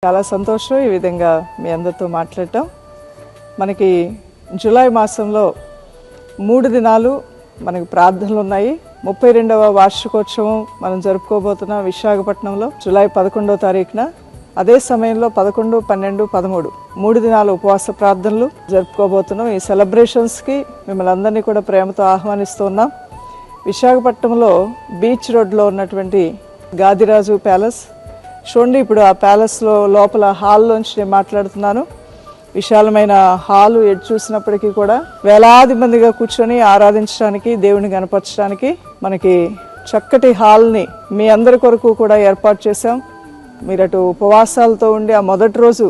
చాలా సంతోషం ఈ విధంగా మీ అందరితో మాట్లాడటం. మనకి జూలై మాసంలో 3 దినాలు మనకి ప్రార్థనలు ఉన్నాయి. 32వ వార్షికోత్సవం మనం జరుపుకోబోతున్నాం విశాఖపట్నంలో జూలై 11వ తారీఖున. అదే సమయంలో 11, 12, 13 3 దినాలు ఉపవాస ప్రార్థనలు జరుపుకోబోతున్నాం. ఈ సెలబ్రేషన్స్కి మిమ్మల్ని అందరినీ కూడా ప్రేమతో ఆహ్వానిస్తున్నాం. విశాఖపట్నంలో బీచ్ రోడ్లో ఉన్నటువంటి గాదిరాజు ప్యాలెస్ చూడండి. ఇప్పుడు ఆ ప్యాలెస్లో లోపల హాల్లోంచి నేను మాట్లాడుతున్నాను. విశాలమైన హాలు ఎటు చూసినప్పటికీ కూడా వేలాది మందిగా కూర్చొని ఆరాధించడానికి, దేవుని గణపరచడానికి మనకి చక్కటి హాల్ని మీ అందరి కొరకు కూడా ఏర్పాటు చేశాం. మీరు అటు ఉపవాసాలతో ఉండి ఆ మొదటి రోజు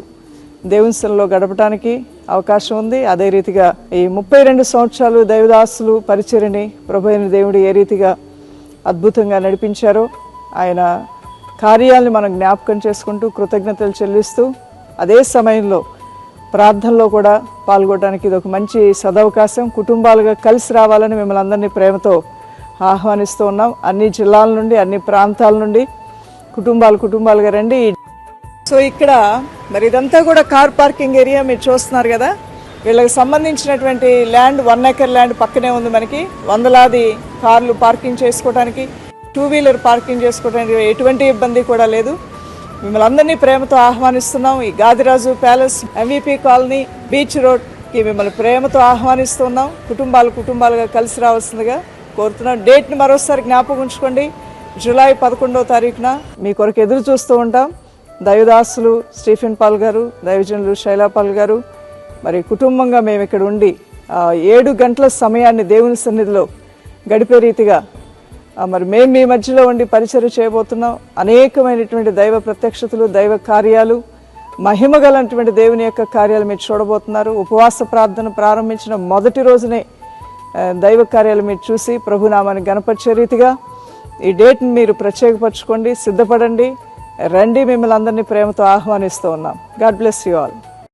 దేవుని సన్నిధిలో గడపడానికి అవకాశం ఉంది. అదే రీతిగా ఈ 32 సంవత్సరాలు దైవదాసులు పరిచర్యని ప్రభు అయిన దేవుడు ఏ రీతిగా అద్భుతంగా నడిపించారో ఆయన కార్యాలను మనం జ్ఞాపకం చేసుకుంటూ కృతజ్ఞతలు చెల్లిస్తూ అదే సమయంలో ప్రార్థనలో కూడా పాల్గొనడానికి ఇది ఒక మంచి సదవకాశం. కుటుంబాలుగా కలిసి రావాలని మిమ్మల్ని అందరినీ ప్రేమతో ఆహ్వానిస్తూ ఉన్నాం. అన్ని జిల్లాల నుండి, అన్ని ప్రాంతాల నుండి కుటుంబాలుగా రండి. సో ఇక్కడ మరి ఇదంతా కూడా కార్ పార్కింగ్ ఏరియా మీరు చూస్తున్నారు కదా. వీళ్ళకి సంబంధించినటువంటి ల్యాండ్ 1 ఎకర్ ల్యాండ్ పక్కనే ఉంది. మనకి వందలాది కార్లు పార్కింగ్ చేసుకోవడానికి, 2 వీలర్ పార్కింగ్ చేసుకోవడానికి ఎటువంటి ఇబ్బంది కూడా లేదు. మిమ్మల్ని అందరినీ ప్రేమతో ఆహ్వానిస్తున్నాం. ఈ Gadiraju palace, MVP colony, beach రోడ్కి మిమ్మల్ని ప్రేమతో ఆహ్వానిస్తున్నాం. కుటుంబాలుగా కలిసి రావాల్సిందిగా కోరుతున్నాం. డేట్ని మరోసారి జ్ఞాపకం ఉంచుకోండి. జూలై 11వ తారీఖున మీ కొరకు ఎదురు చూస్తూ ఉంటాం. దైవదాసులు స్టీఫెన్ పాల్ గారు, దైవజనులు శైలాపాల్ గారు, మరి కుటుంబంగా మేము ఇక్కడ ఉండి 7 గంటల సమయాన్ని దేవుని సన్నిధిలో గడిపే రీతిగా మరి మేము మీ మధ్యలో ఉండి పరిచర్య చేయబోతున్నాం. అనేకమైనటువంటి దైవ ప్రత్యక్షతలు, దైవ కార్యాలు, మహిమగలటువంటి దేవుని యొక్క కార్యాలు మీరు చూడబోతున్నారు. ఉపవాస ప్రార్థన ప్రారంభించిన మొదటి రోజునే దైవ కార్యాలు మీరు చూసి ప్రభునామాన్ని గణపరిచే రీతిగా ఈ డేట్ని మీరు ప్రత్యేకపరచుకోండి, సిద్ధపడండి, రండి. మిమ్మల్ని అందరినీ ప్రేమతో ఆహ్వానిస్తూ ఉన్నాం. God bless you all.